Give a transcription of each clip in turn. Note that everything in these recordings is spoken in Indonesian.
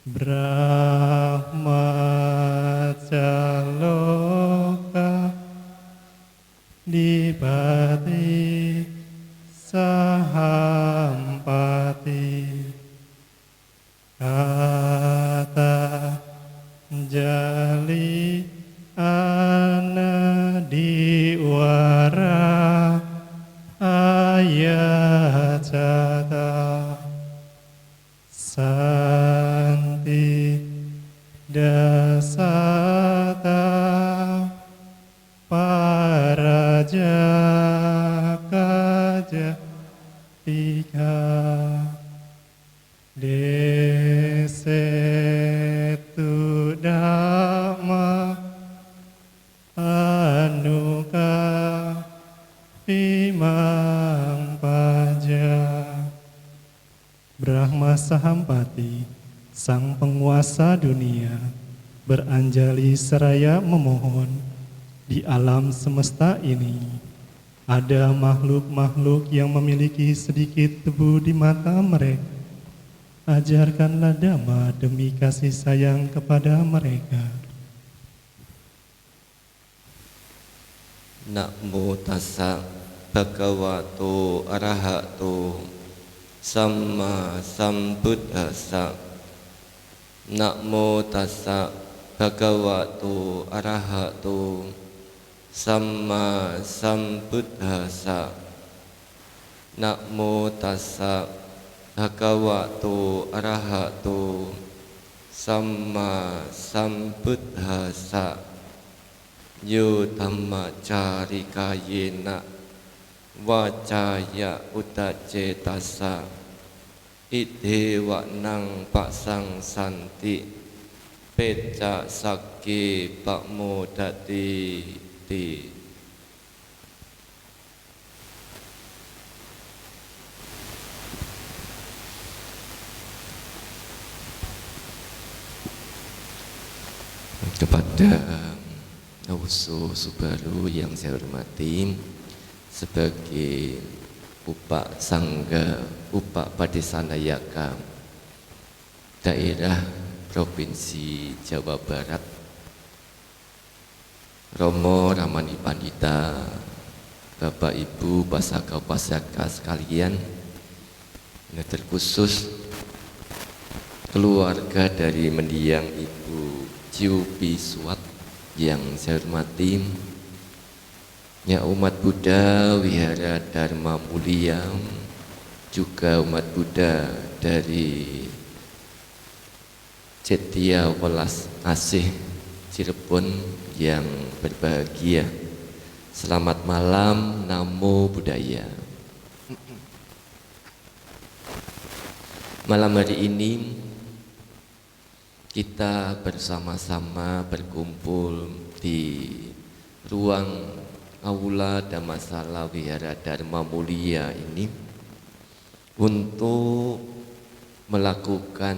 Brahmacaloka Dipati Sahampati Kata Jali Anadiwara Ayacata Santi Dasata Paraja Kaja Tika Desetu Dhamma Anuka Imam Paja. Brahma Sahampati, sang penguasa dunia, beranjali seraya memohon, di alam semesta ini ada makhluk-makhluk yang memiliki sedikit debu di mata mereka. Ajarkanlah Dhamma demi kasih sayang kepada mereka. Namo tassa bhagavato arahato Samma sambuddhassa. Namo tassa bhagavato arahato Samma sambuddhassa. Namo tassa bhagavato arahato Samma sambuddhassa. Yo dhamma carikayena wacaya udacetasa idewa nang paksang santi peca sake pakmodati ti. Kepada Nauso Subaru yang saya hormati, sebagai Upak Sangga Upak Padesanayaka daerah Provinsi Jawa Barat, Romo Ramani Pandita, Bapak Ibu Pasaka-pasaka sekalian, yang terkhusus keluarga dari mendiang Ibu Ciu Biswat yang saya hormati, ya umat Buddha Wihara Dharma Mulia, juga umat Buddha dari Cetia Welas Asih Cirebon yang berbahagia. Selamat malam, Namo Buddhaya. Malam hari ini kita bersama-sama berkumpul di ruang Aula Dhammasala Wihara Dharma Mulia ini untuk melakukan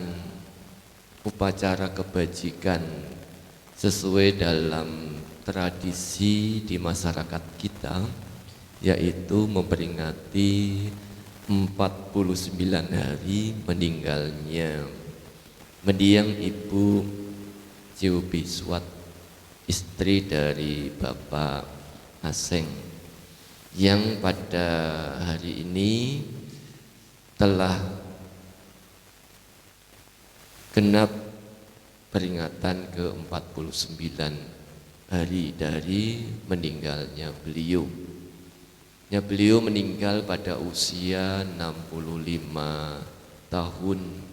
upacara kebajikan sesuai dalam tradisi di masyarakat kita, yaitu memperingati 49 hari meninggalnya mendiang Ibu Ciu Biswat, istri dari Bapak Aseng, yang pada hari ini telah genap peringatan ke-49 hari dari meninggalnya beliau. Ya, beliau meninggal pada usia 65 tahun.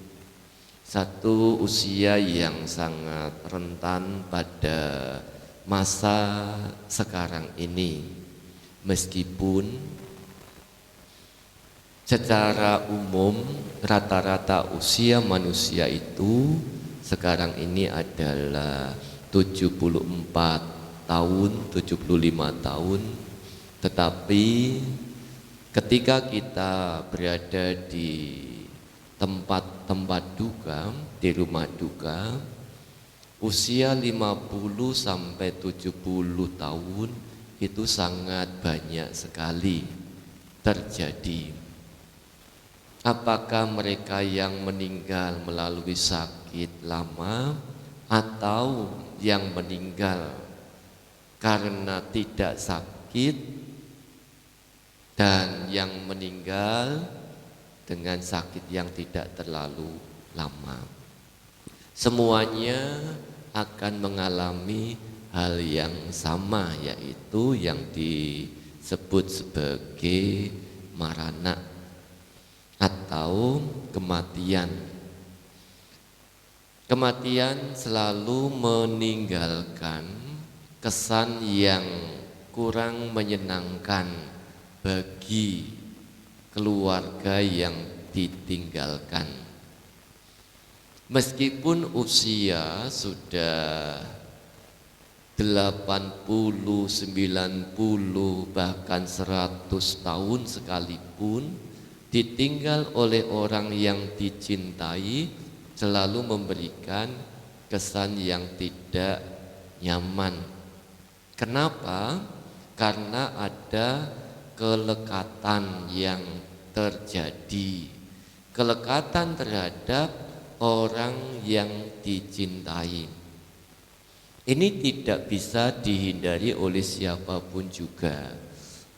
Satu usia yang sangat rentan pada masa sekarang ini, meskipun secara umum rata-rata usia manusia itu sekarang ini adalah 74 tahun, 75 tahun, tetapi ketika kita berada di tempat duka, di rumah duka, usia 50 sampai 70 tahun itu sangat banyak sekali terjadi. Apakah mereka yang meninggal melalui sakit lama atau yang meninggal karena tidak sakit dan yang meninggal dengan sakit yang tidak terlalu lama. Semuanya akan mengalami hal yang sama, yaitu yang disebut sebagai marana atau kematian. Kematian selalu meninggalkan kesan yang kurang menyenangkan bagi keluarga yang ditinggalkan. Meskipun usia sudah 80, 90, bahkan 100 tahun sekalipun, ditinggal oleh orang yang dicintai selalu memberikan kesan yang tidak nyaman. Kenapa? Karena ada kelekatan yang terjadi, kelekatan terhadap orang yang dicintai. Ini tidak bisa dihindari oleh siapapun juga.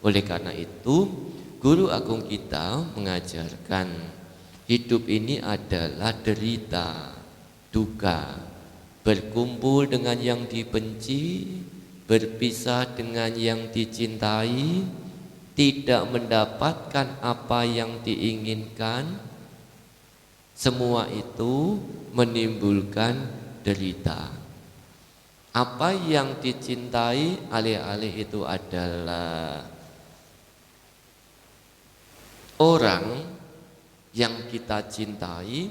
Oleh karena itu, guru agung kita mengajarkan hidup ini adalah derita, duka, berkumpul dengan yang dibenci, berpisah dengan yang dicintai, tidak mendapatkan apa yang diinginkan. Semua itu menimbulkan derita. Apa yang dicintai alih-alih itu adalah orang yang kita cintai,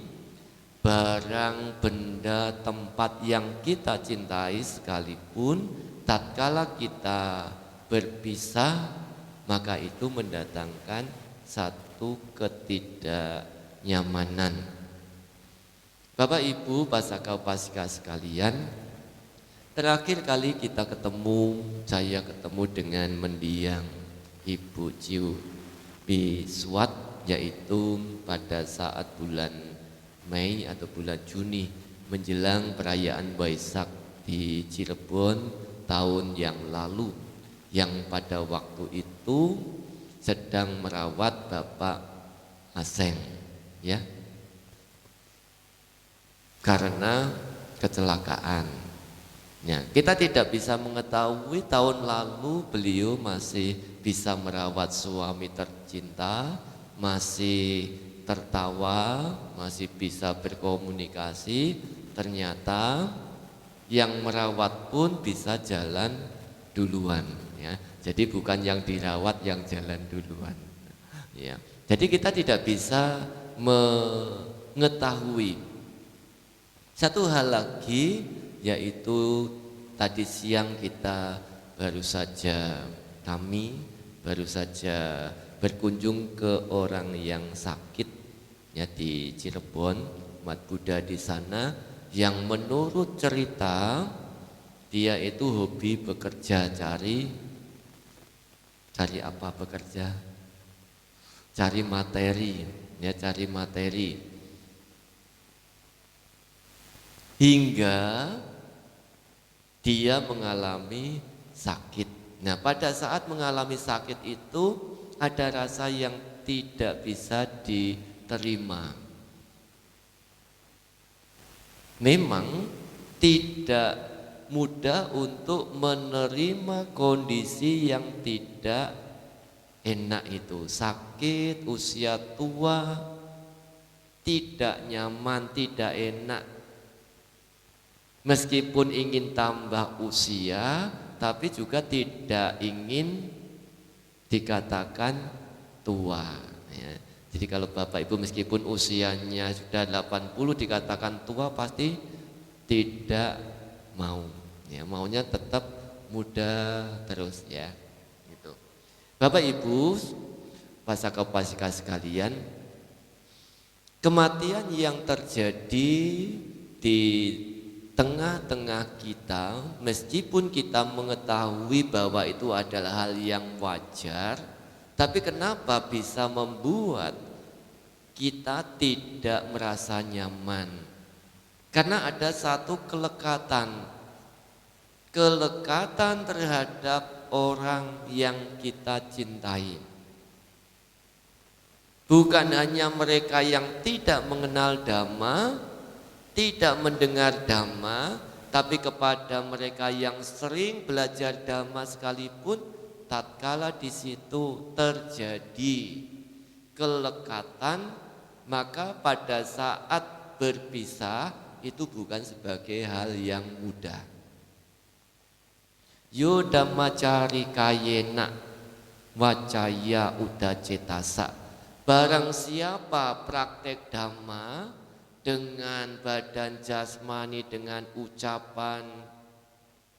barang, benda, tempat yang kita cintai sekalipun, tatkala kita berpisah, maka itu mendatangkan satu ketidaknyamanan. Bapak Ibu Pasaka Upasika sekalian, terakhir kali kita ketemu, saya ketemu dengan mendiang Ibu Ciu Biswat, yaitu pada saat bulan Mei atau bulan Juni menjelang perayaan Waisak di Cirebon tahun yang lalu, yang pada waktu itu sedang merawat Bapak Aseng, ya, karena kecelakaan. Ya, kita tidak bisa mengetahui tahun lalu beliau masih bisa merawat suami tercinta, masih tertawa, masih bisa berkomunikasi. Ternyata yang merawat pun bisa jalan duluan, ya. Jadi bukan yang dirawat yang jalan duluan, ya. Jadi kita tidak bisa mengetahui. Satu hal lagi, yaitu tadi siang kami baru saja berkunjung ke orang yang sakit, ya, di Cirebon, umat Buddha di sana, yang menurut cerita dia itu hobi bekerja, cari apa bekerja? Cari materi, ya, cari materi. Hingga dia mengalami sakit. Nah, pada saat mengalami sakit itu ada rasa yang tidak bisa diterima. Memang tidak mudah untuk menerima kondisi yang tidak enak itu. Sakit, usia tua, tidak nyaman, tidak enak. Meskipun ingin tambah usia, tapi juga tidak ingin dikatakan tua, ya. Jadi kalau Bapak Ibu meskipun usianya sudah 80 dikatakan tua pasti tidak mau, ya, maunya tetap muda terus, ya, gitu. Bapak Ibu Pasaka Upasika sekalian, kematian yang terjadi di tengah-tengah kita, meskipun kita mengetahui bahwa itu adalah hal yang wajar, tapi kenapa bisa membuat kita tidak merasa nyaman. Karena ada satu kelekatan terhadap orang yang kita cintai. Bukan hanya mereka yang tidak mengenal Dhamma, tidak mendengar Dhamma, tapi kepada mereka yang sering belajar Dhamma sekalipun, tatkala di situ terjadi kelekatan, maka pada saat berpisah itu bukan sebagai hal yang mudah. Yo dhammacari kayena wacaya udacetasa. Barang siapa praktek Dhamma dengan badan jasmani, dengan ucapan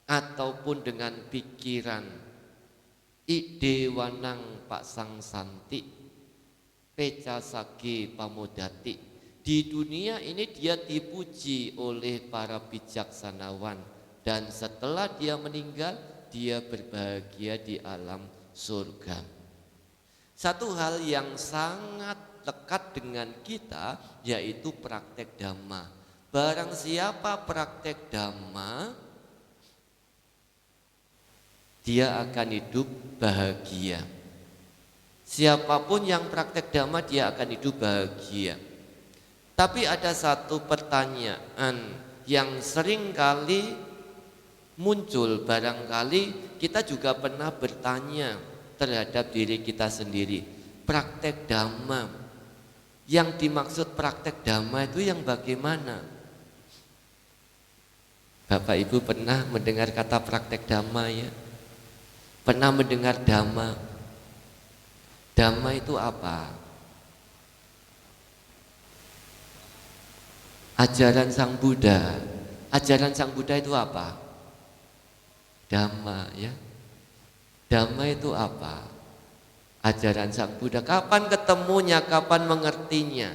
ataupun dengan pikiran, idewanang pak sang santi pecasagi pamodati. Di dunia ini dia dipuji oleh para bijaksanawan, dan setelah dia meninggal dia berbahagia di alam surga. Satu hal yang sangat lekat dengan kita yaitu praktek Dhamma. Barang siapa praktek Dhamma, dia akan hidup bahagia. Siapapun yang praktek Dhamma dia akan hidup bahagia. Tapi ada satu pertanyaan yang sering kali muncul, barangkali kita juga pernah bertanya terhadap diri kita sendiri. Praktek Dhamma, yang dimaksud praktek Dhamma itu yang bagaimana? Bapak Ibu pernah mendengar kata praktek Dhamma ya? Pernah mendengar Dhamma? Dhamma itu apa? Ajaran Sang Buddha. Ajaran Sang Buddha itu apa? Dhamma ya. Dhamma itu apa? Ajaran Sang Buddha. Kapan ketemunya, kapan mengertinya?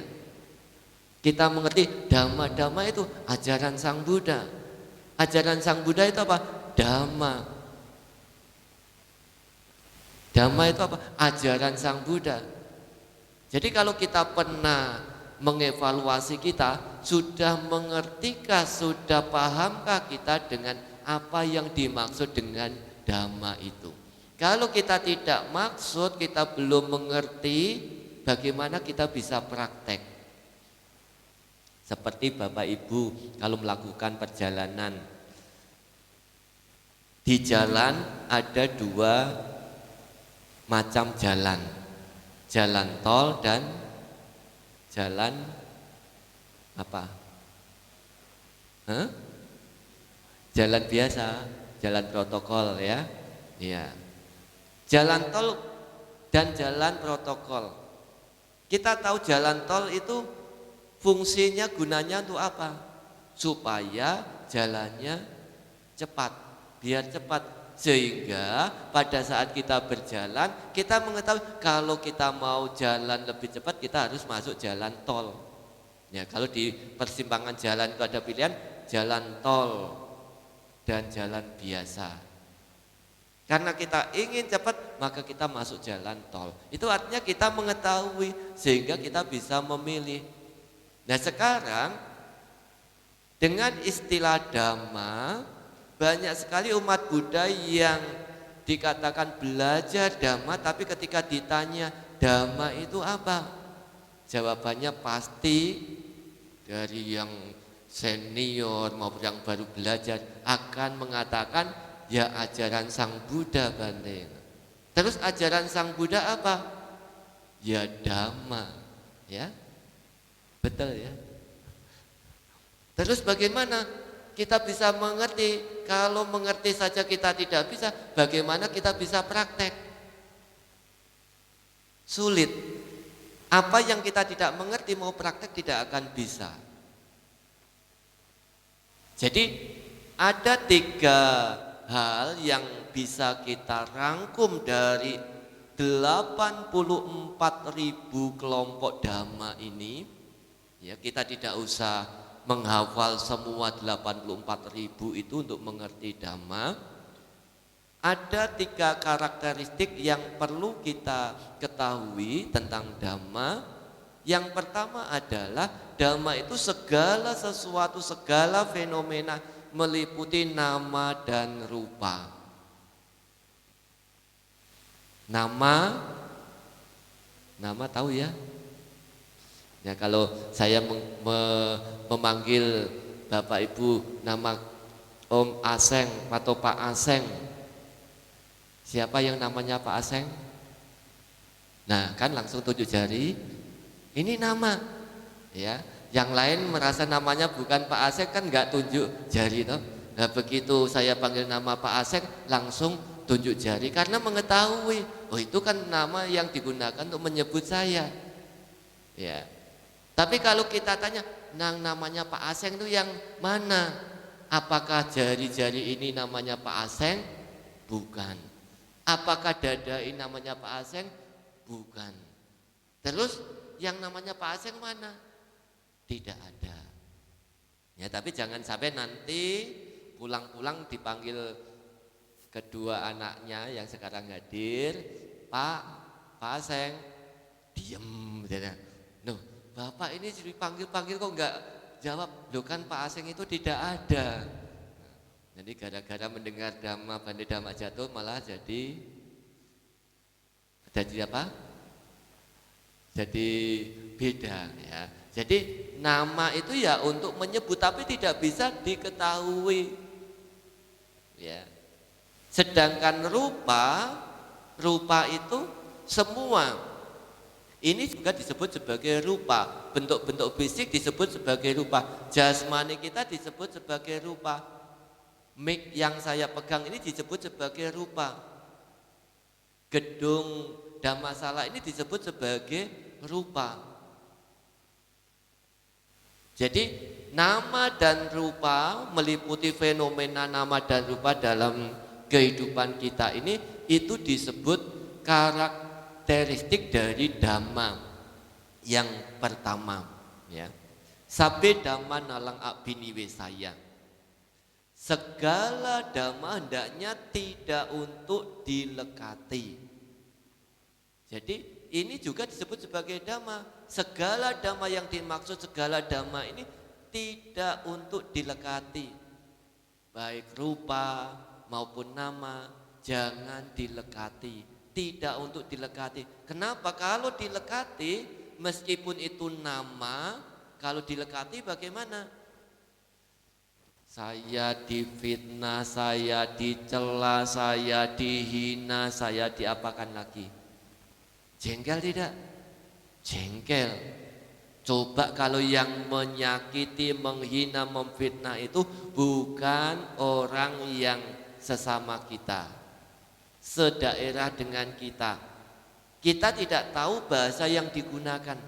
Kita mengerti Dhamma. Dhamma itu ajaran Sang Buddha. Ajaran Sang Buddha itu apa? Dhamma. Dhamma itu apa? Ajaran Sang Buddha. Jadi kalau kita pernah mengevaluasi kita, sudah mengertikah, sudah pahamkah kita dengan apa yang dimaksud dengan Dhamma itu? Kalau kita tidak maksud, kita belum mengerti, bagaimana kita bisa praktek? Seperti Bapak Ibu kalau melakukan perjalanan, di jalan ada dua macam jalan, jalan tol dan jalan apa? Jalan biasa, jalan protokol ya. Iya. Jalan tol dan jalan protokol. Kita tahu jalan tol itu fungsinya, gunanya untuk apa? Supaya jalannya cepat, biar cepat. Sehingga pada saat kita berjalan, kita mengetahui kalau kita mau jalan lebih cepat, kita harus masuk jalan tol. Ya, kalau di persimpangan jalan itu ada pilihan jalan tol dan jalan biasa. Karena kita ingin cepat, maka kita masuk jalan tol. Itu artinya kita mengetahui sehingga kita bisa memilih. Nah sekarang dengan istilah Dhamma, banyak sekali umat Buddha yang dikatakan belajar Dhamma, tapi ketika ditanya Dhamma itu apa? Jawabannya pasti dari yang senior maupun yang baru belajar akan mengatakan ya ajaran Sang Buddha Bante. Terus ajaran Sang Buddha apa? Ya Dhamma. Ya. Betul ya. Terus bagaimana kita bisa mengerti? Kalau mengerti saja kita tidak bisa, bagaimana kita bisa praktek? Sulit. Apa yang kita tidak mengerti mau praktek tidak akan bisa. Jadi ada tiga hal yang bisa kita rangkum dari 84.000 kelompok Dhamma ini. Ya, kita tidak usah menghafal semua 84.000 itu untuk mengerti Dhamma. Ada tiga karakteristik yang perlu kita ketahui tentang Dhamma. Yang pertama adalah dhamma itu segala sesuatu, segala fenomena meliputi nama dan rupa. Nama tahu ya? Ya kalau saya memanggil Bapak Ibu nama Om Aseng atau Pak Aseng, siapa yang namanya Pak Aseng? Nah kan langsung tunjuk jari, ini nama. Ya, yang lain merasa namanya bukan Pak Aseng kan nggak tunjuk jari toh. Nah begitu saya panggil nama Pak Aseng langsung tunjuk jari karena mengetahui, oh itu kan nama yang digunakan untuk menyebut saya. Ya. Tapi kalau kita tanya, namanya Pak Aseng itu yang mana? Apakah jari-jari ini namanya Pak Aseng? Bukan. Apakah dada ini namanya Pak Aseng? Bukan. Terus yang namanya Pak Aseng mana? Tidak ada. Ya, tapi jangan sampai nanti pulang-pulang dipanggil kedua anaknya yang sekarang hadir, Pak Aseng, diem. Noh, Bapak ini dipanggil-panggil kok enggak jawab? Loh kan Pak Aseng itu tidak ada. Jadi gara-gara mendengar dhamma bande dhamma jatuh malah jadi apa? Jadi beda ya. Jadi nama itu ya untuk menyebut tapi tidak bisa diketahui. Ya. Sedangkan rupa itu semua ini juga disebut sebagai rupa. Bentuk-bentuk fisik disebut sebagai rupa. Jasmani kita disebut sebagai rupa. Mic yang saya pegang ini disebut sebagai rupa. Gedung Dhammasala ini disebut sebagai rupa. Jadi nama dan rupa meliputi fenomena nama dan rupa dalam kehidupan kita ini itu disebut karakteristik dari dhamma yang pertama ya. Sabbe dhamma nalang abhiniwesaya. Segala dhamma hendaknya tidak untuk dilekati. Jadi ini juga disebut sebagai dhamma. Segala dhamma yang dimaksud segala dhamma ini tidak untuk dilekati. Baik rupa maupun nama jangan dilekati, tidak untuk dilekati. Kenapa? Kalau dilekati meskipun itu nama, kalau dilekati bagaimana? Saya difitnah, saya dicela, saya dihina, saya diapakan lagi? Jengkel tidak? Jengkel. Coba kalau yang menyakiti, menghina, memfitnah itu bukan orang yang sesama kita, sedaerah dengan kita. Kita tidak tahu bahasa yang digunakan.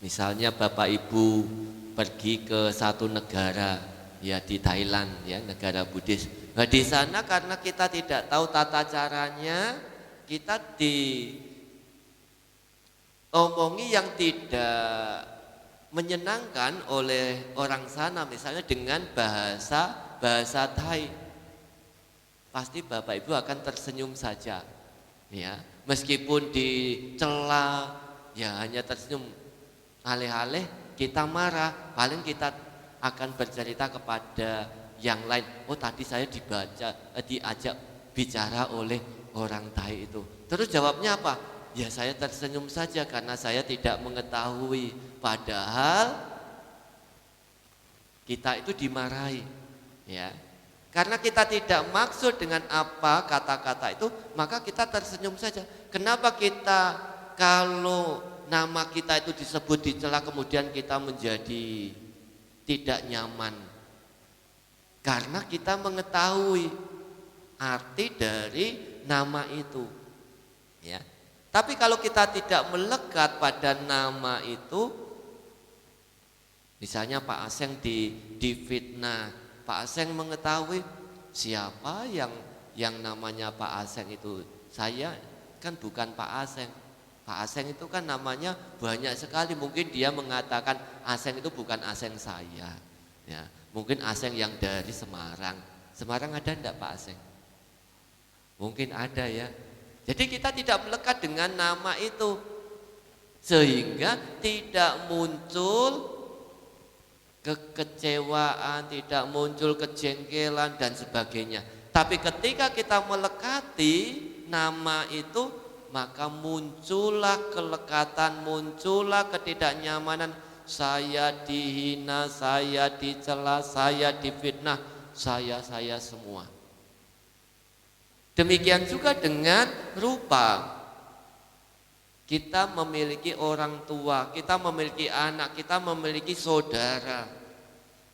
Misalnya Bapak Ibu pergi ke satu negara, ya di Thailand, ya negara Buddhis. Nah, di sana karena kita tidak tahu tata caranya, kita diomongi yang tidak menyenangkan oleh orang sana, misalnya dengan bahasa Thai. Pasti Bapak Ibu akan tersenyum saja, ya. Meskipun dicela, ya hanya tersenyum. Alih-alih kita marah, paling kita akan bercerita kepada yang lain. Oh tadi saya diajak bicara oleh orang Thai itu. Terus jawabnya apa? Ya saya tersenyum saja karena saya tidak mengetahui. Padahal kita itu dimarahi, ya. Karena kita tidak maksud dengan apa kata-kata itu, maka kita tersenyum saja. Kenapa kita kalau nama kita itu disebut dicela kemudian kita menjadi tidak nyaman? Karena kita mengetahui arti dari nama itu, ya. Tapi kalau kita tidak melekat pada nama itu, misalnya Pak Aseng difitnah, Pak Aseng mengetahui siapa yang namanya Pak Aseng itu. Saya kan bukan Pak Aseng. Pak Aseng itu kan namanya banyak sekali. Mungkin dia mengatakan Aseng itu bukan Aseng saya, ya. Mungkin Aseng yang dari Semarang. Semarang ada enggak Pak Aseng? Mungkin ada ya. Jadi kita tidak melekat dengan nama itu, sehingga tidak muncul kekecewaan, tidak muncul kejengkelan dan sebagainya. Tapi ketika kita melekati nama itu, maka muncullah kelekatan, muncullah ketidaknyamanan. Saya dihina, saya dicela, saya difitnah, saya semua. Demikian juga dengan rupa. Kita memiliki orang tua, kita memiliki anak, kita memiliki saudara.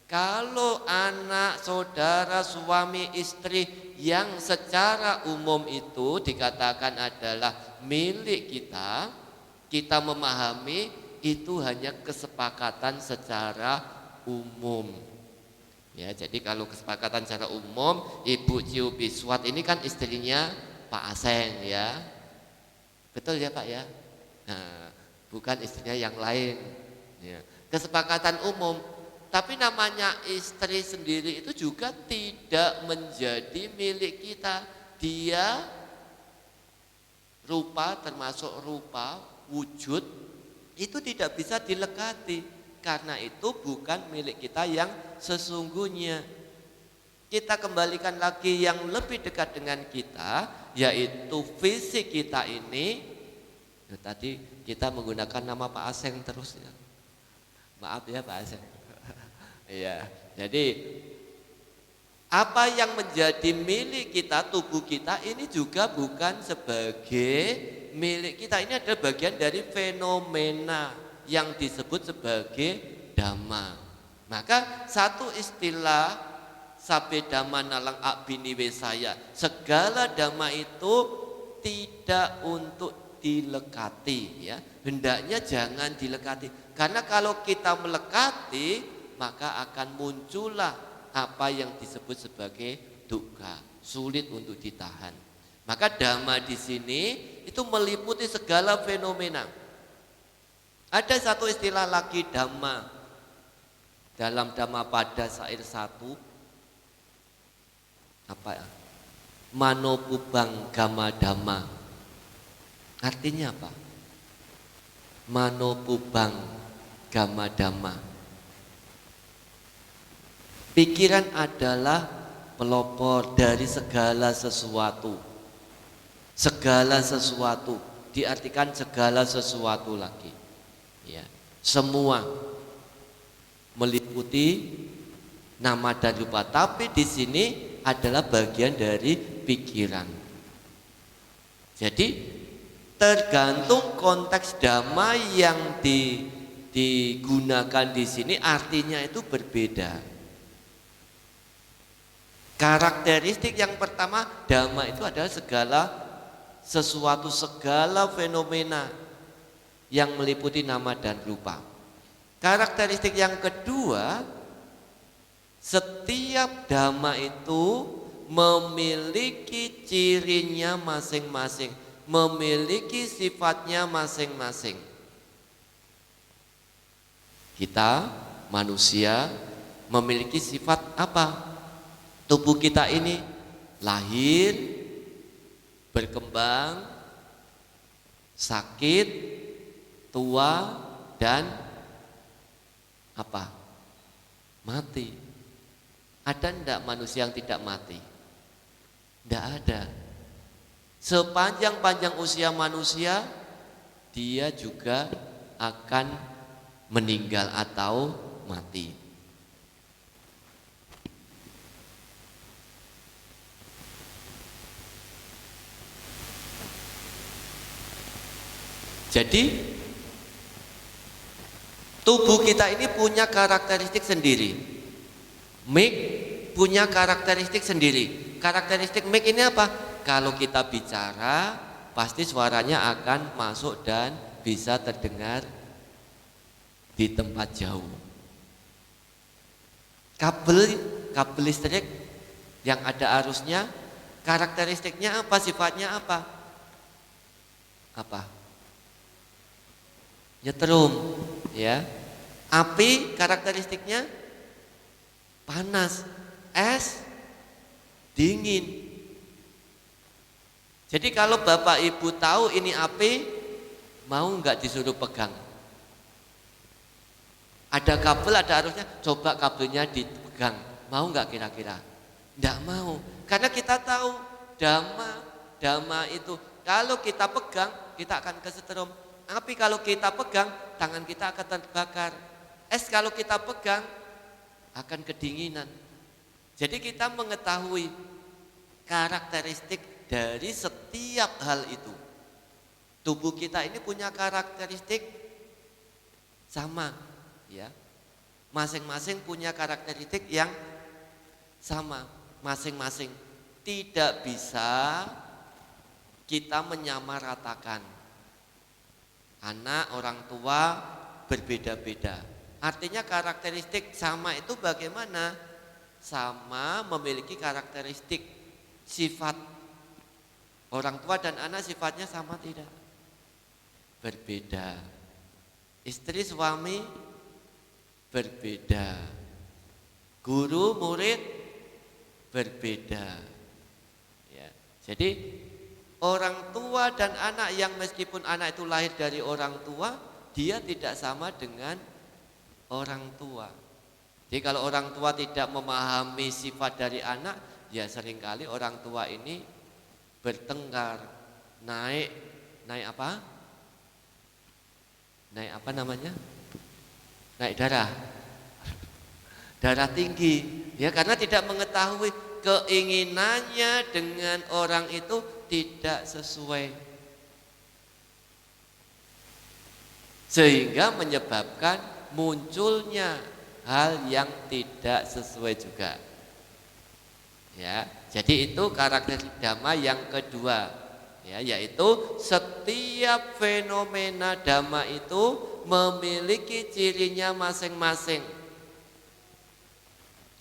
Kalau anak, saudara, suami, istri yang secara umum itu dikatakan adalah milik kita, kita memahami itu hanya kesepakatan secara umum. Ya, jadi kalau kesepakatan secara umum, Ibu Ciu Biswat ini kan istrinya Pak Aseng ya. Betul ya Pak ya? Nah, bukan istrinya yang lain. Ya. Kesepakatan umum. Tapi namanya istri sendiri itu juga tidak menjadi milik kita. Dia rupa, termasuk rupa, wujud, itu tidak bisa dilekati. Karena itu bukan milik kita yang sesungguhnya. Kita kembalikan lagi yang lebih dekat dengan kita, yaitu fisik kita ini. Tadi kita menggunakan nama Pak Aseng terus ya. Maaf ya Pak Aseng. Iya, jadi apa yang menjadi milik kita, tubuh kita ini juga bukan sebagai milik kita. Ini adalah bagian dari fenomena yang disebut sebagai dhamma. Maka satu istilah sabe dhamma nalang abini wesaya, segala dhamma itu tidak untuk dilekati ya. Hendaknya jangan dilekati. Karena kalau kita melekati, maka akan muncullah apa yang disebut sebagai dukkha, sulit untuk ditahan. Maka dhamma di sini itu meliputi segala fenomena. Ada satu istilah lagi dhamma dalam Dhammapada Sair 1, apa ya? Manopubang gama dhamma. Artinya apa? Manopubang gama dhamma. Pikiran adalah pelopor dari segala sesuatu. Segala sesuatu diartikan segala sesuatu lagi. Ya, semua meliputi nama dan rupa. Tapi di sini adalah bagian dari pikiran. Jadi tergantung konteks dhamma yang digunakan di sini, artinya itu berbeda. Karakteristik yang pertama, dhamma itu adalah segala sesuatu, segala fenomena yang meliputi nama dan rupa. Karakteristik yang kedua, setiap dhamma itu memiliki cirinya masing-masing, memiliki sifatnya masing-masing. Kita manusia memiliki sifat apa? Tubuh kita ini lahir, berkembang, sakit, tua, dan apa? Mati. Ada enggak manusia yang tidak mati? Enggak ada. Sepanjang-panjang usia manusia, dia juga akan meninggal atau mati. Jadi tubuh kita ini punya karakteristik sendiri. Mic punya karakteristik sendiri. Karakteristik mic ini apa? Kalau kita bicara, pasti suaranya akan masuk dan bisa terdengar di tempat jauh. Kabel listrik yang ada arusnya, karakteristiknya apa? Sifatnya apa? Apa? Nyetrum, ya. Api karakteristiknya panas, es dingin. Jadi kalau Bapak Ibu tahu ini api, mau nggak disuruh pegang? Ada kabel, ada arusnya, coba kabelnya dipegang. Mau nggak kira-kira? Nggak mau, karena kita tahu dhamma itu kalau kita pegang kita akan kesetrum. Api kalau kita pegang tangan kita akan terbakar. Es kalau kita pegang akan kedinginan. Jadi kita mengetahui karakteristik dari setiap hal itu. Tubuh kita ini punya karakteristik sama, ya. Masing-masing punya karakteristik yang sama, masing-masing. Tidak bisa kita menyamaratakan. Anak, orang tua berbeda-beda. Artinya karakteristik sama itu bagaimana? Sama memiliki karakteristik sifat. Orang tua dan anak sifatnya sama tidak? Berbeda. Istri suami berbeda. Guru murid berbeda. Ya. Jadi orang tua dan anak yang meskipun anak itu lahir dari orang tua, dia tidak sama dengan orang tua. Jadi kalau orang tua tidak memahami sifat dari anak, ya seringkali orang tua ini bertengkar, naik apa? Naik apa namanya? Naik darah. Darah tinggi. Ya karena tidak mengetahui keinginannya dengan orang itu tidak sesuai. Sehingga menyebabkan munculnya hal yang tidak sesuai juga. Ya, jadi itu karakteristik dhamma yang kedua, ya, yaitu setiap fenomena dhamma itu memiliki cirinya masing-masing.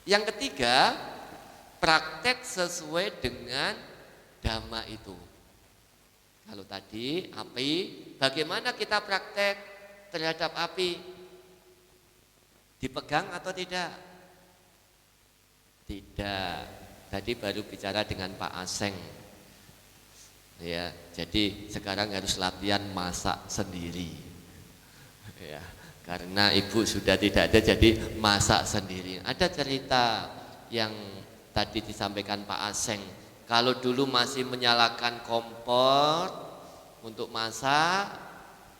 Yang ketiga, praktek sesuai dengan dhamma itu. Kalau tadi api, bagaimana kita praktek terhadap api? Dipegang atau tidak? Tidak. Tadi baru bicara dengan Pak Aseng. Ya, jadi sekarang harus latihan masak sendiri. Ya, karena ibu sudah tidak ada, jadi masak sendiri. Ada cerita yang tadi disampaikan Pak Aseng. Kalau dulu masih menyalakan kompor untuk masak,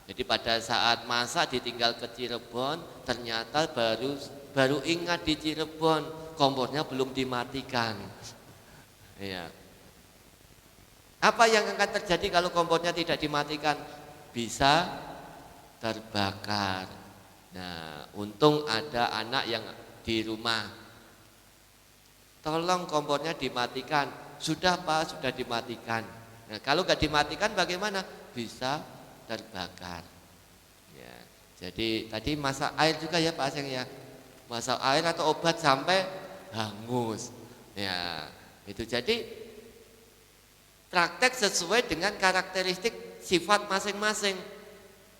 jadi pada saat masak ditinggal ke Cirebon, ternyata baru ingat di Cirebon kompornya belum dimatikan. Ya. Apa yang akan terjadi kalau kompornya tidak dimatikan? Bisa terbakar. Nah, untung ada anak yang di rumah. Tolong kompornya dimatikan. Sudah Pak, sudah dimatikan. Nah, kalau nggak dimatikan bagaimana? Bisa terbakar. Ya, jadi tadi masak air juga ya Pak Aseng ya. Masak air atau obat sampai hangus. Ya, itu jadi praktek sesuai dengan karakteristik sifat masing-masing.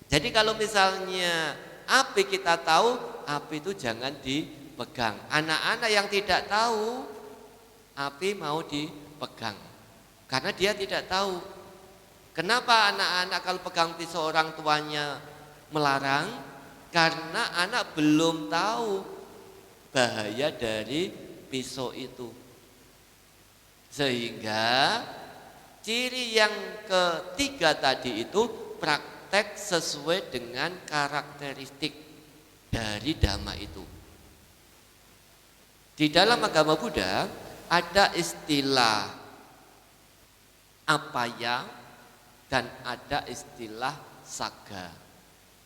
Jadi kalau misalnya api kita tahu, api itu jangan dipegang. Anak-anak yang tidak tahu, api mau dipegang. Karena dia tidak tahu. Kenapa anak-anak kalau pegang pisau orang tuanya melarang? Karena anak belum tahu bahaya dari pisau itu. Sehingga ciri yang ketiga tadi itu praktek sesuai dengan karakteristik dari dhamma itu. Di dalam agama Buddha ada istilah apaya dan ada istilah sagga.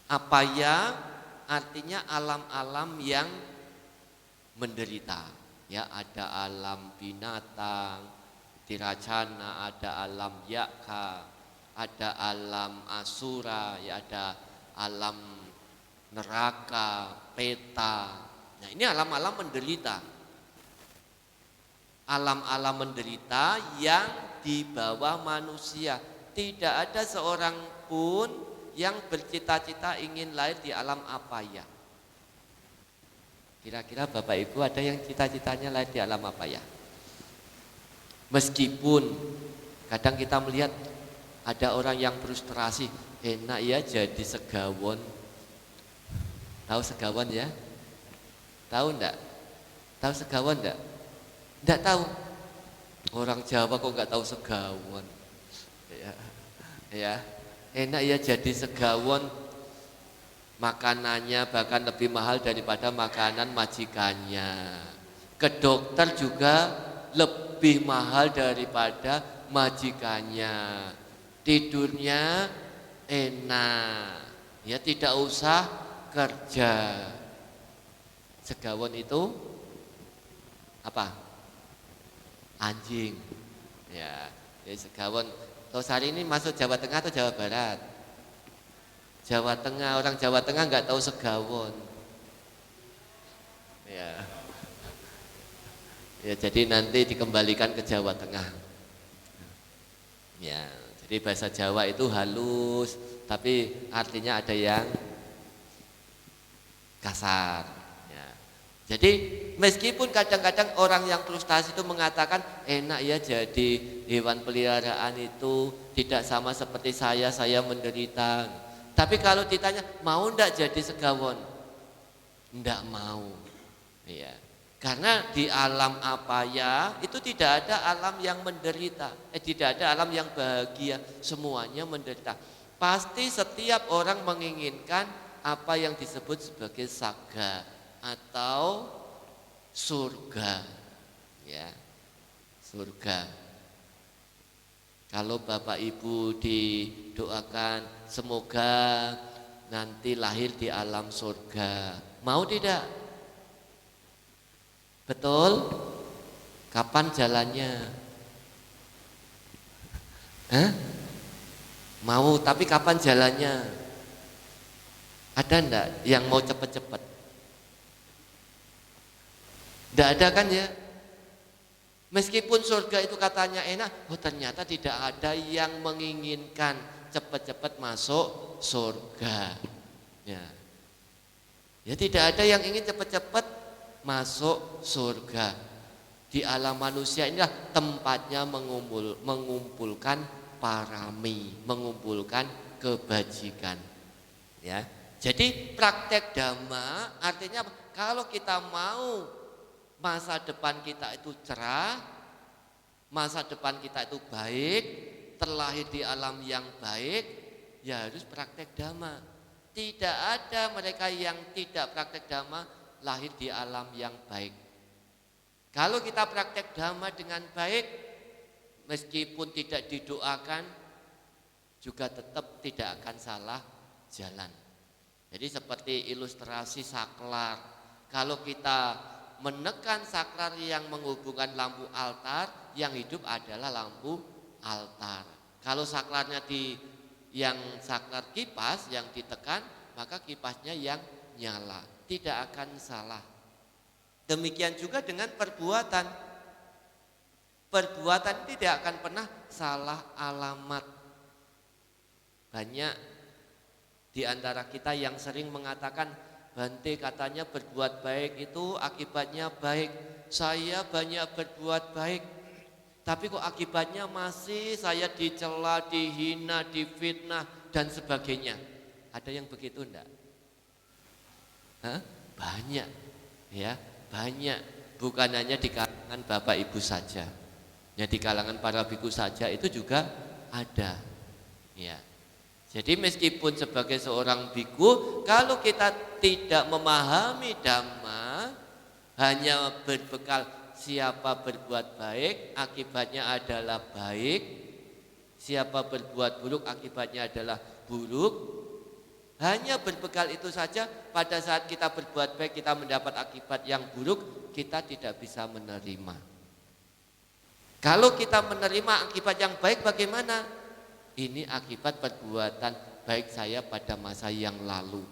Apaya artinya alam-alam yang menderita. Ya, ada alam binatang, tiracana, ada alam yaka, ada alam asura, ya ada alam neraka, peta. Nah, ini alam-alam menderita. Alam-alam menderita yang di bawah manusia. Tidak ada seorang pun yang bercita-cita ingin lahir di alam apaya. Kira-kira Bapak Ibu ada yang cita-citanya lahir di alam apa ya? Meskipun Kadang kita melihat ada orang yang frustrasi, enak ya jadi segawon. Tahu segawon ya? Tahu enggak? Tahu segawon enggak? Enggak tahu. Orang Jawa kok enggak tahu segawon. Ya. Enak ya jadi segawon. Makanannya bahkan lebih mahal daripada makanan majikannya. Ke dokter juga lebih mahal daripada majikannya. Tidurnya enak, ya tidak usah kerja. Segawon itu apa? Anjing. Ya, jadi segawon. Terus hari ini masuk Jawa Tengah atau Jawa Barat? Jawa Tengah, orang Jawa Tengah nggak tahu segawon. Ya. Ya, jadi nanti dikembalikan ke Jawa Tengah. Ya, jadi bahasa Jawa itu halus, tapi artinya ada yang kasar. Ya. Jadi meskipun kadang-kadang orang yang frustasi itu mengatakan enak ya jadi hewan peliharaan itu tidak sama seperti saya menderita. Tapi kalau ditanya mau ndak jadi segawon, ndak mau. Ya. Karena di alam apa ya itu tidak ada alam yang menderita, tidak ada alam yang bahagia, semuanya menderita. Pasti setiap orang menginginkan apa yang disebut sebagai saga atau surga, ya, surga. Kalau Bapak Ibu didoakan semoga nanti lahir di alam surga, mau tidak? Betul? Kapan jalannya? Hah? Mau, tapi kapan jalannya? Ada enggak yang mau cepet-cepet? Enggak ada kan ya? Meskipun surga itu katanya enak, ternyata tidak ada yang menginginkan cepet-cepet masuk surga. Ya. Ya tidak ada yang ingin cepet-cepet masuk surga. Di alam manusia inilah tempatnya mengumpulkan parami, mengumpulkan kebajikan. Ya. Jadi praktek dhamma artinya kalau kita mau masa depan kita itu cerah, masa depan kita itu baik, terlahir di alam yang baik, ya harus praktek dhamma. Tidak ada mereka yang tidak praktek dhamma lahir di alam yang baik. Kalau kita praktek dhamma dengan baik, meskipun tidak didoakan, juga tetap tidak akan salah jalan. Jadi seperti ilustrasi saklar, kalau kita menekan saklar yang menghubungkan lampu altar, yang hidup adalah lampu altar. Kalau saklarnya yang saklar kipas yang ditekan, maka kipasnya yang nyala, tidak akan salah. Demikian juga dengan perbuatan. Perbuatan tidak akan pernah salah alamat. Banyak di antara kita yang sering mengatakan, Bante katanya berbuat baik itu akibatnya baik. Saya banyak berbuat baik, tapi kok akibatnya masih saya dicela, dihina, difitnah dan sebagainya. Ada yang begitu enggak? Hah? Banyak, ya, banyak. Bukan hanya di kalangan Bapak Ibu saja, ya di kalangan para biku saja itu juga ada, ya. Jadi meskipun sebagai seorang biku, kalau kita tidak memahami dhamma, hanya berbekal siapa berbuat baik, akibatnya adalah baik, siapa berbuat buruk, akibatnya adalah buruk. Hanya berbekal itu saja, pada saat kita berbuat baik, kita mendapat akibat yang buruk, kita tidak bisa menerima. Kalau kita menerima akibat yang baik, bagaimana? Ini akibat perbuatan baik saya pada masa yang lalu.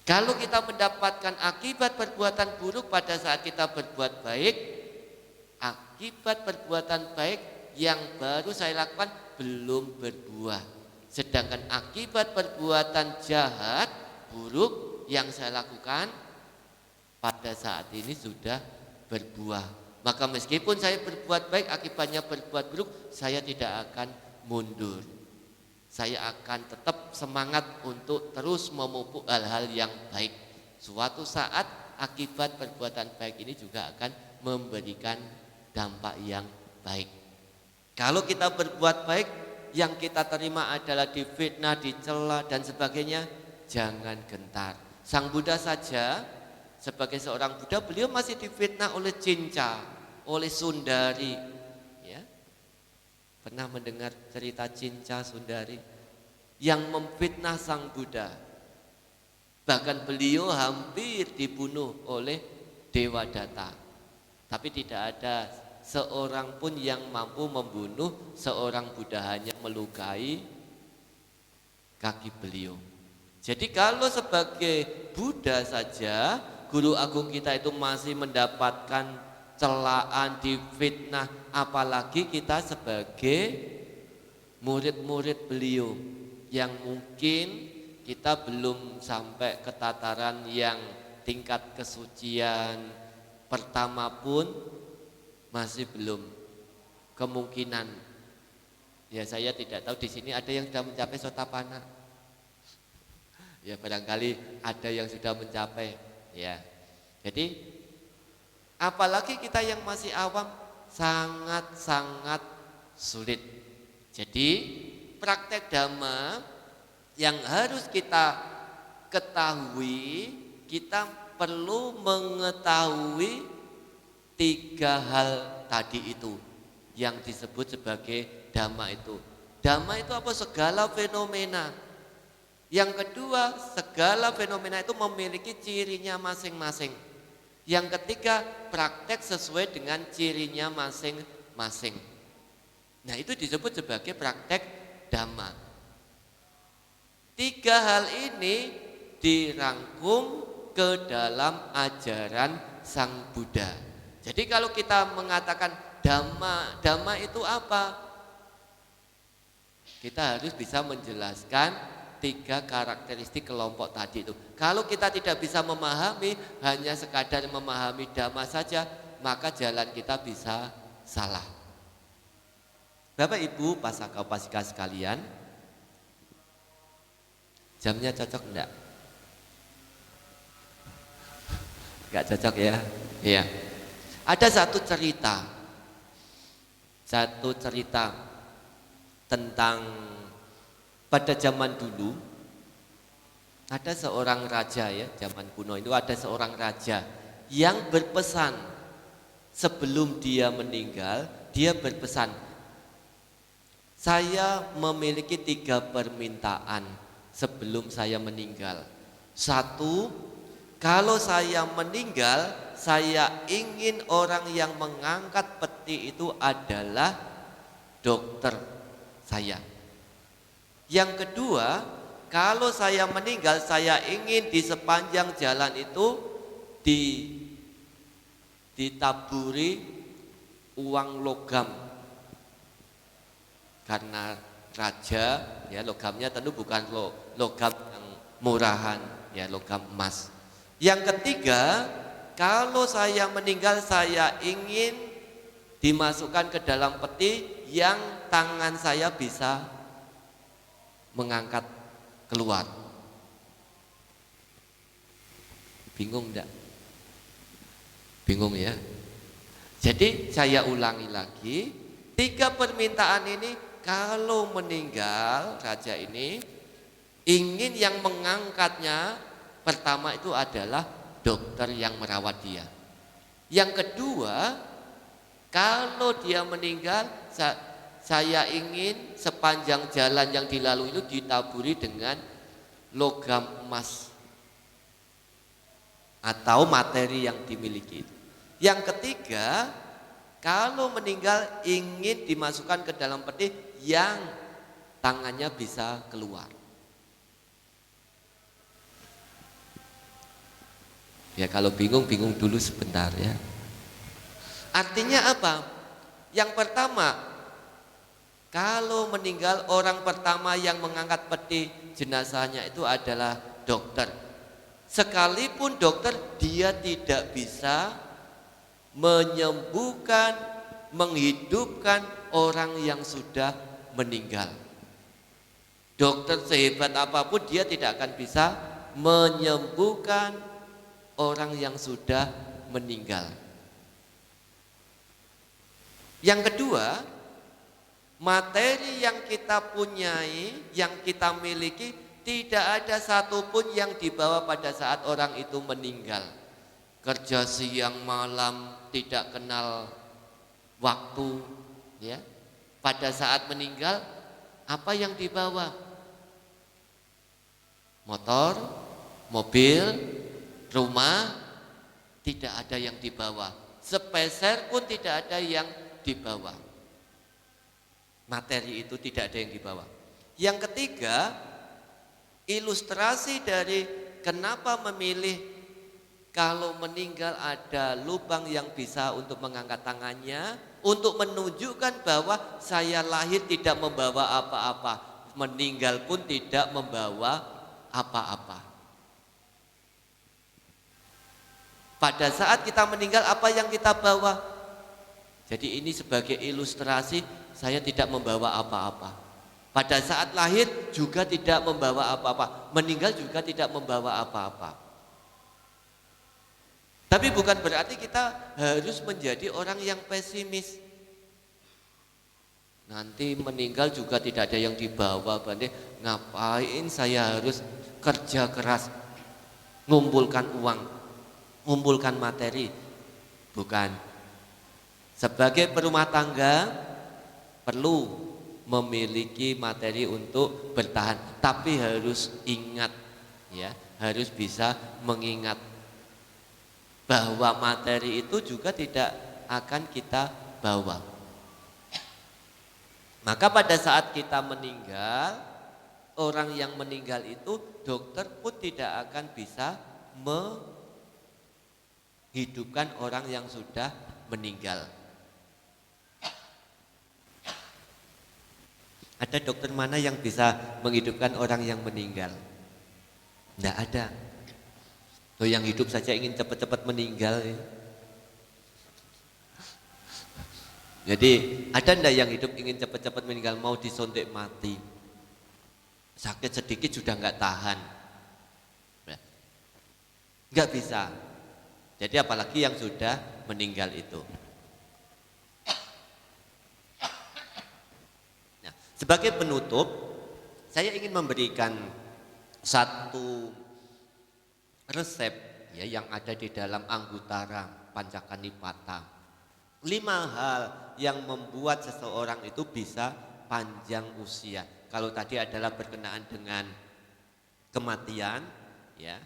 Kalau kita mendapatkan akibat perbuatan buruk pada saat kita berbuat baik, akibat perbuatan baik yang baru saya lakukan belum berbuah. Sedangkan akibat perbuatan jahat, buruk yang saya lakukan pada saat ini sudah berbuah. Maka meskipun saya berbuat baik, akibatnya berbuat buruk, saya tidak akan mundur. Saya akan tetap semangat untuk terus memupuk hal-hal yang baik. Suatu saat akibat perbuatan baik ini juga akan memberikan dampak yang baik. Kalau kita berbuat baik, yang kita terima adalah difitnah, dicela dan sebagainya, jangan gentar. Sang Buddha saja sebagai seorang Buddha, beliau masih difitnah oleh Cinca, oleh Sundari. Ya. Pernah mendengar cerita Cinca Sundari yang memfitnah Sang Buddha? Bahkan beliau hampir dibunuh oleh Dewa Data. Tapi tidak ada seorang pun yang mampu membunuh seorang Buddha, hanya melukai kaki beliau. Jadi kalau sebagai Buddha saja, guru agung kita itu masih mendapatkan celaan, difitnah, apalagi kita sebagai murid-murid beliau yang mungkin kita belum sampai ke tataran yang tingkat kesucian pertama pun masih belum. Kemungkinan, ya saya tidak tahu di sini ada yang sudah mencapai Sotapanna. Ya barangkali ada yang sudah mencapai. Ya, jadi apalagi kita yang masih awam, sangat-sangat sulit. Jadi praktek dhamma yang harus kita ketahui, kita perlu mengetahui 3 hal tadi itu yang disebut sebagai dhamma itu. Dhamma itu apa? Segala fenomena. Yang kedua, segala fenomena itu memiliki cirinya masing-masing. Yang ketiga, praktek sesuai dengan cirinya masing-masing. Nah, itu disebut sebagai praktek dhamma. 3 hal ini dirangkum ke dalam ajaran Sang Buddha. Jadi kalau kita mengatakan dhamma, dhamma itu apa? Kita harus bisa menjelaskan 3 karakteristik kelompok tadi itu. Kalau kita tidak bisa memahami, hanya sekadar memahami dhamma saja, maka jalan kita bisa salah. Bapak Ibu pasaka upasika sekalian, jamnya cocok enggak? Enggak cocok ya? Iya. Ada satu cerita tentang pada zaman dulu ada seorang raja, ya, zaman kuno itu ada seorang raja yang berpesan sebelum dia meninggal, dia berpesan, saya memiliki 3 permintaan sebelum saya meninggal. 1, kalau saya meninggal, saya ingin orang yang mengangkat peti itu adalah dokter saya. Yang kedua, kalau saya meninggal, saya ingin di sepanjang jalan itu ditaburi uang logam. Karena raja, ya, logamnya tentu bukan logam yang murahan, ya, logam emas. Yang ketiga, kalau saya meninggal, saya ingin dimasukkan ke dalam peti yang tangan saya bisa mengangkat keluar. Bingung enggak? Bingung ya? Jadi saya ulangi lagi, 3 permintaan ini kalau meninggal raja ini ingin yang mengangkatnya pertama itu adalah dokter yang merawat dia. Yang kedua, kalau dia meninggal, saya ingin sepanjang jalan yang dilalui itu ditaburi dengan logam emas atau materi yang dimiliki itu. Yang ketiga, kalau meninggal ingin dimasukkan ke dalam peti yang tangannya bisa keluar. Ya kalau bingung dulu sebentar ya. Artinya apa? Yang pertama, kalau meninggal orang pertama yang mengangkat peti jenazahnya itu adalah dokter. Sekalipun dokter, dia tidak bisa menyembuhkan, menghidupkan orang yang sudah meninggal. Dokter sehebat apapun dia tidak akan bisa menyembuhkan orang yang sudah meninggal. Yang kedua, materi yang kita punyai, yang kita miliki, tidak ada satupun yang dibawa pada saat orang itu meninggal. Kerja siang malam, tidak kenal waktu, ya. Pada saat meninggal, apa yang dibawa? Motor, mobil, rumah, tidak ada yang dibawa. Sepeser pun tidak ada yang dibawa. Materi itu tidak ada yang dibawa. Yang ketiga, ilustrasi dari kenapa memilih kalau meninggal ada lubang yang bisa untuk mengangkat tangannya, untuk menunjukkan bahwa saya lahir tidak membawa apa-apa, meninggal pun tidak membawa apa-apa. Pada saat kita meninggal, apa yang kita bawa? Jadi ini sebagai ilustrasi, saya tidak membawa apa-apa. Pada saat lahir juga tidak membawa apa-apa, meninggal juga tidak membawa apa-apa. Tapi bukan berarti kita harus menjadi orang yang pesimis. Nanti meninggal juga tidak ada yang dibawa, Bande. Ngapain saya harus kerja keras, ngumpulkan uang, ngumpulkan materi? Bukan. Sebagai perumah tangga perlu memiliki materi untuk bertahan, tapi harus ingat, ya, harus bisa mengingat bahwa materi itu juga tidak akan kita bawa. Maka pada saat kita meninggal, orang yang meninggal itu dokter pun tidak akan bisa menghidupkan orang yang sudah meninggal. Ada dokter mana yang bisa menghidupkan orang yang meninggal? Tidak ada. Loh, yang hidup saja ingin cepat-cepat meninggal. Ya. Jadi ada enggak yang hidup ingin cepat-cepat meninggal, mau disuntik mati? Sakit sedikit sudah enggak tahan. Enggak bisa. Jadi apalagi yang sudah meninggal itu. Nah, sebagai penutup, saya ingin memberikan satu resep, ya, yang ada di dalam Anggutara Pancakanipata. 5 hal yang membuat seseorang itu bisa panjang usia. Kalau tadi adalah berkenaan dengan kematian, ya,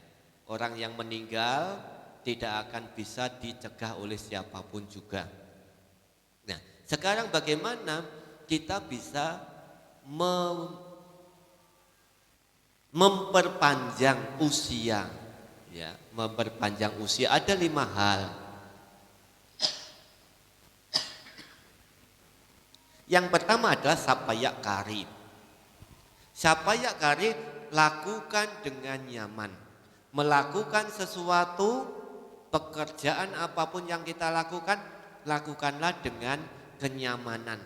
orang yang meninggal tidak akan bisa dicegah oleh siapapun juga. Nah, sekarang bagaimana kita bisa memperpanjang usia? Ya, memperpanjang usia ada 5 hal. Yang pertama adalah sapayak kari. Sapayak kari lakukan dengan nyaman. Melakukan sesuatu, pekerjaan apapun yang kita lakukan, lakukanlah dengan kenyamanan.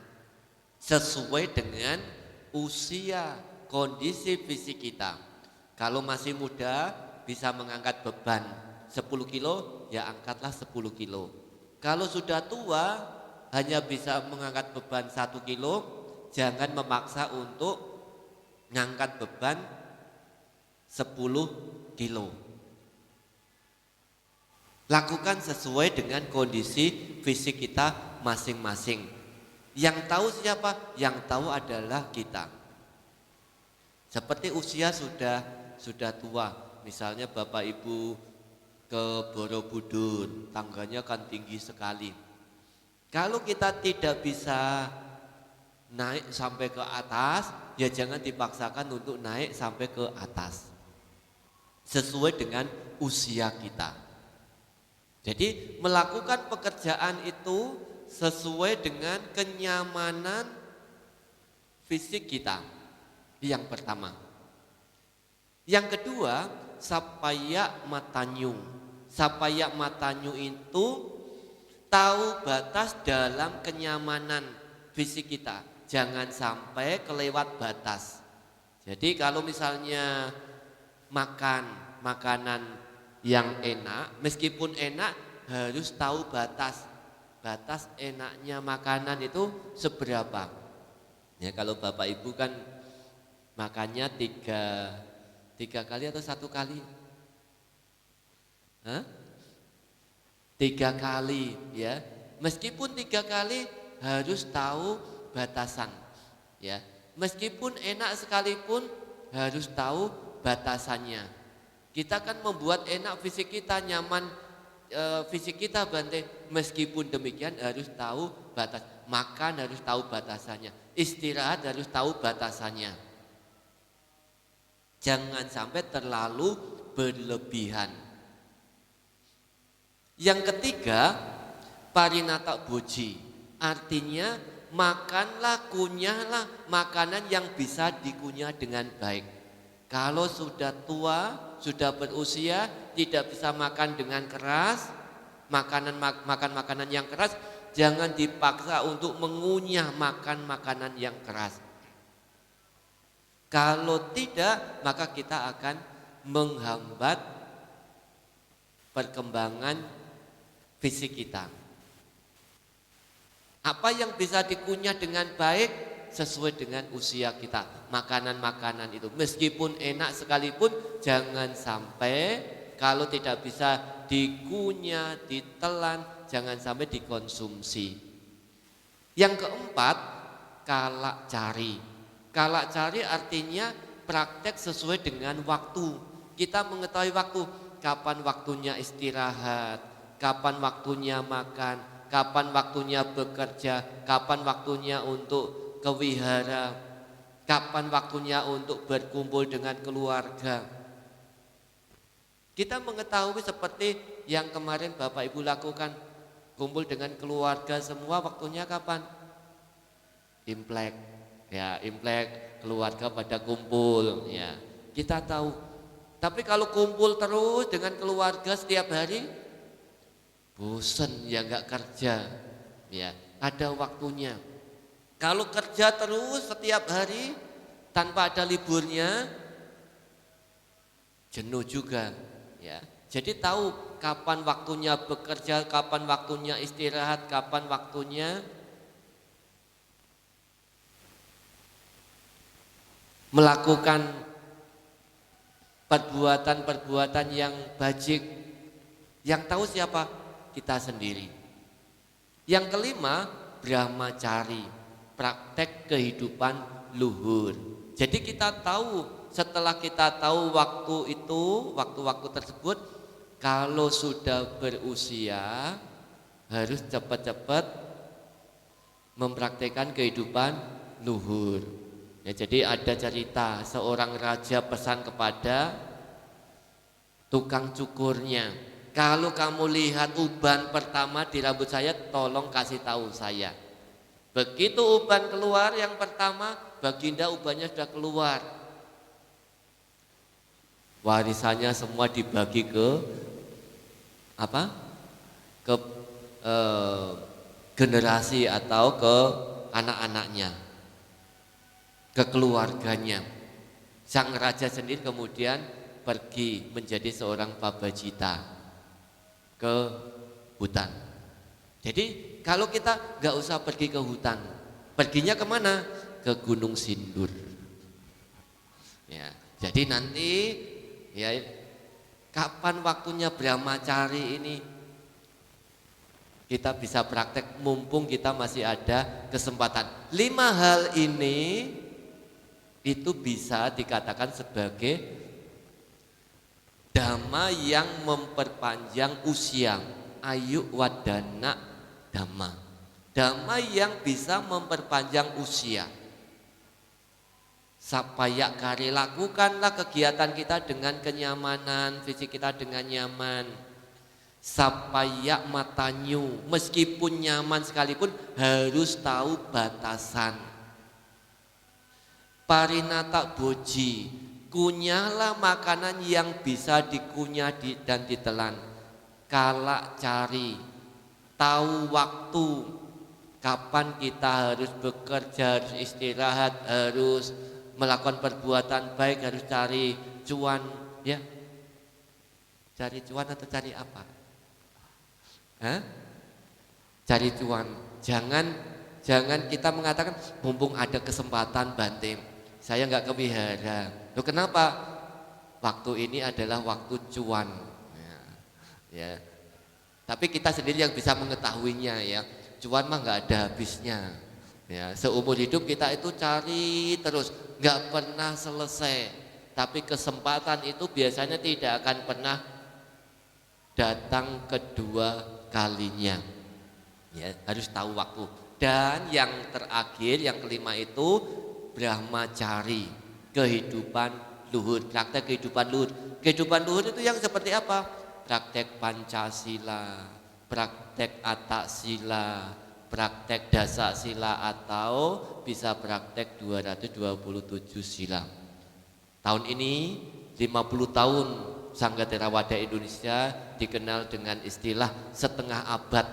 Sesuai dengan usia, kondisi fisik kita. Kalau masih muda, bisa mengangkat beban 10 kilo, ya angkatlah 10 kilo. Kalau sudah tua, hanya bisa mengangkat beban 1 kilo, jangan memaksa untuk mengangkat beban 10 kilo. Lakukan sesuai dengan kondisi fisik kita masing-masing. Yang tahu siapa? Yang tahu adalah kita. Seperti usia sudah tua. Misalnya Bapak Ibu ke Borobudur, tangganya kan tinggi sekali. Kalau kita tidak bisa naik sampai ke atas, ya jangan dipaksakan untuk naik sampai ke atas. Sesuai dengan usia kita. Jadi melakukan pekerjaan itu sesuai dengan kenyamanan fisik kita. Yang pertama. Yang kedua, sapayak matanyu. Sapayak matanyu itu tahu batas dalam kenyamanan fisik kita. Jangan sampai kelewat batas. Jadi kalau misalnya makan makanan yang enak, meskipun enak harus tahu batas. Batas enaknya makanan itu seberapa. Ya kalau Bapak Ibu kan makannya tiga kali atau satu kali? Hah? 3 kali ya. Meskipun 3 kali harus tahu batasan ya. Meskipun enak sekalipun harus tahu batasannya. Kita kan membuat enak fisik kita, nyaman fisik kita Bante. Meskipun demikian harus tahu batas. Makan harus tahu batasannya. Istirahat harus tahu batasannya. Jangan sampai terlalu berlebihan. Yang ketiga, parinata boji. Artinya makanlah, kunyahlah makanan yang bisa dikunyah dengan baik. Kalau sudah tua, sudah berusia, tidak bisa makan dengan keras, makan makanan yang keras, jangan dipaksa untuk mengunyah makan makanan yang keras. Kalau tidak, maka kita akan menghambat perkembangan fisik kita. Apa yang bisa dikunyah dengan baik sesuai dengan usia kita. Makanan-makanan itu meskipun enak sekalipun jangan sampai, kalau tidak bisa dikunyah, ditelan, jangan sampai dikonsumsi. Yang keempat, kalak cari. Kalak cari artinya praktek sesuai dengan waktu. Kita mengetahui waktu, kapan waktunya istirahat, kapan waktunya makan, kapan waktunya bekerja, kapan waktunya untuk kewihara, kapan waktunya untuk berkumpul dengan keluarga. Kita mengetahui seperti yang kemarin Bapak Ibu lakukan, kumpul dengan keluarga semua, waktunya kapan? Imlek, ya Imlek keluarga pada kumpul, ya kita tahu. Tapi kalau kumpul terus dengan keluarga setiap hari, bosan ya nggak kerja, ya ada waktunya. Kalau kerja terus setiap hari tanpa ada liburnya, jenuh juga, ya. Jadi tahu kapan waktunya bekerja, kapan waktunya istirahat, kapan waktunya melakukan perbuatan-perbuatan yang bajik. Yang tahu siapa? Kita sendiri. Yang kelima, brahmacari, praktek kehidupan luhur. Jadi kita tahu, setelah kita tahu waktu itu, waktu-waktu tersebut, kalau sudah berusia harus cepat-cepat mempraktekkan kehidupan luhur. Ya, jadi ada cerita seorang raja pesan kepada tukang cukurnya, kalau kamu lihat uban pertama di rambut saya, tolong kasih tahu saya. Begitu uban keluar yang pertama, baginda ubannya sudah keluar. Warisannya semua dibagi ke apa? Ke generasi atau ke anak-anaknya, ke keluarganya. Sang raja sendiri kemudian pergi menjadi seorang pabajita ke hutan. Jadi kalau kita nggak usah pergi ke hutan, perginya kemana? Ke Gunung Sindur. Ya, jadi nanti ya kapan waktunya brahmacari ini kita bisa praktek, mumpung kita masih ada kesempatan. 5 hal ini itu bisa dikatakan sebagai dhamma yang memperpanjang usia, ayu wadana dhamma. Dhamma yang bisa memperpanjang usia. Sapaya kari, lakukanlah kegiatan kita dengan kenyamanan, fisik kita dengan nyaman. Sapaya matanyu, meskipun nyaman sekalipun harus tahu batasan. Parinata boji, kunyahlah makanan yang bisa dikunyah dan ditelan. Kalak cari, tahu waktu kapan kita harus bekerja, harus istirahat, harus melakukan perbuatan baik, harus cari cuan, ya. Cari cuan atau cari apa? Hah? Cari cuan. Jangan kita mengatakan mumpung ada kesempatan Bante, saya nggak ke wihara. Loh kenapa? Waktu ini adalah waktu cuan. Ya. Tapi kita sendiri yang bisa mengetahuinya ya. Cuan mah nggak ada habisnya. Ya, seumur hidup kita itu cari terus, nggak pernah selesai. Tapi kesempatan itu biasanya tidak akan pernah datang kedua kalinya. Ya, harus tahu waktu. Dan yang terakhir, yang kelima itu brahmacari, kehidupan luhur, praktek kehidupan luhur. Kehidupan luhur itu yang seperti apa? Praktek Pancasila, praktek Ataksila, praktek Dasasila, atau bisa praktek 227 sila. Tahun ini 50 tahun Sangga Theravada Indonesia dikenal dengan istilah setengah abad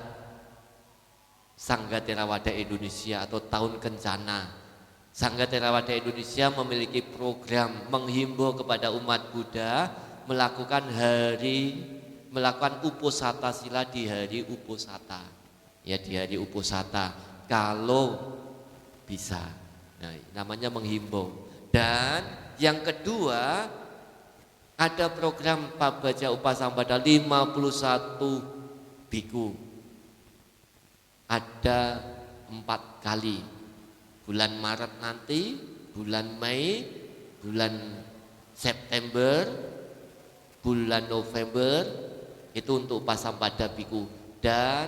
Sangga Theravada Indonesia atau tahun kencana. Sangga Theravada Indonesia memiliki program menghimbau kepada umat Buddha melakukan uposatha sila di hari uposatha. Ya, di hari uposatha kalau bisa. Nah, namanya menghimbau. Dan yang kedua ada program Pabaja Upasambada 51 biku. Ada 4 kali, bulan Maret nanti, bulan Mei, bulan September, bulan November, itu untuk Upasambada biku. Dan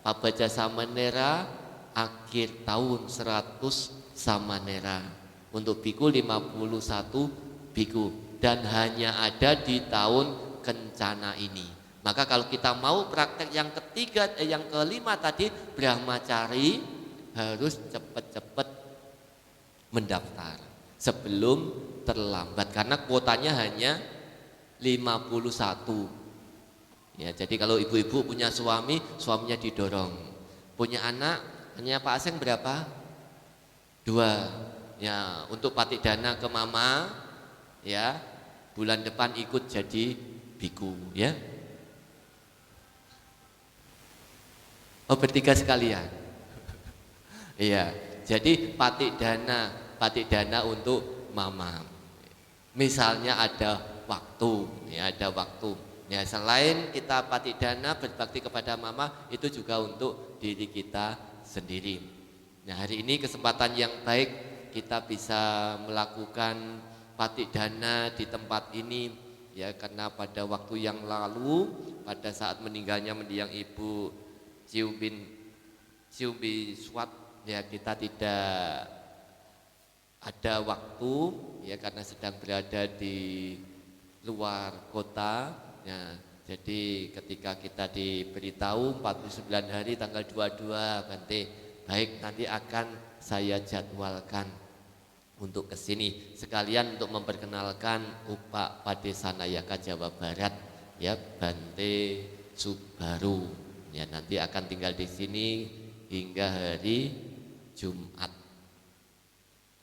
Pabaja Samanera akhir tahun 100 Samanera. Untuk biku 51 biku. Dan hanya ada di tahun kencana ini. Maka kalau kita mau praktek yang ketiga, yang kelima tadi brahmacari, harus cepat-cepat mendaftar sebelum terlambat karena kuotanya hanya 51. Ya, jadi kalau ibu-ibu punya suami, suaminya didorong. Punya anak, hanya Pak Aseng berapa? 2. Ya, untuk patik dana ke mama, ya, bulan depan ikut jadi biku, ya. Oh, bertiga sekalian. Iya, jadi patik dana untuk mama. Misalnya ada waktu, ya ada waktu. Ya, selain kita patik dana berbakti kepada mama, itu juga untuk diri kita sendiri. Nah, hari ini kesempatan yang baik kita bisa melakukan patik dana di tempat ini, ya, karena pada waktu yang lalu pada saat meninggalnya mendiang Ibu Ciubi Swat, ya kita tidak ada waktu, ya karena sedang berada di luar kota. Ya, jadi ketika kita diberitahu 49 hari tanggal 22 Bante, baik nanti akan saya jadwalkan untuk kesini sekalian untuk memperkenalkan Upa Padesanayaka Jawa Barat, ya Bante Subaru. Ya, nanti akan tinggal di sini hingga hari Jumat.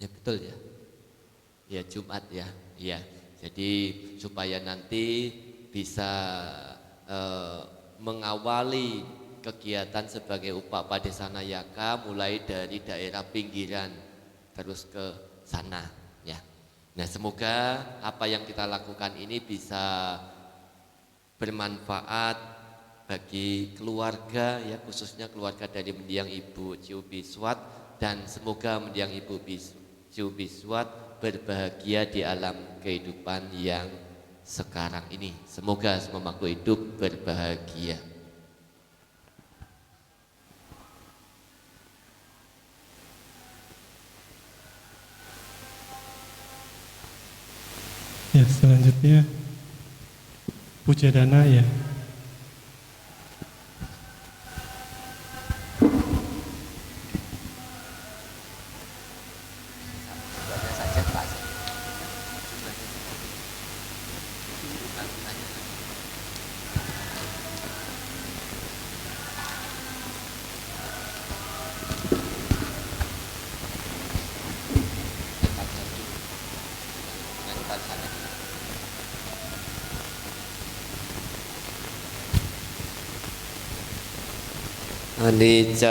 Ya betul ya. Ya Jumat ya. Ya. Jadi supaya nanti bisa mengawali kegiatan sebagai Upa Padesanayaka mulai dari daerah pinggiran terus ke sana, ya. Nah, semoga apa yang kita lakukan ini bisa bermanfaat bagi keluarga, ya khususnya keluarga dari mendiang Ibu Ciubi Swat, dan semoga mendiang Ibu Ciubi Swat berbahagia di alam kehidupan yang sekarang ini. Semoga semua makhluk hidup berbahagia. Ya, selanjutnya puja dana ya. อนิจจ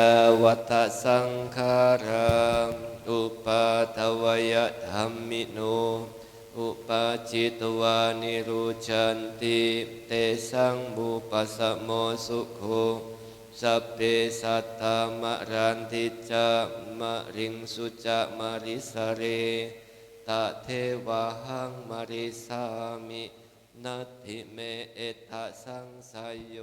วัฏสังขารังอุปาทวยธัมมิโนอุปาจิตวานิรุชันติเตสังบุปัสสโมสุโขสัพเพสัตตามะรันติจามะริงสุจามะริสเรตะเทวะหังมะริสามินัตถิเมเอตสังสยโย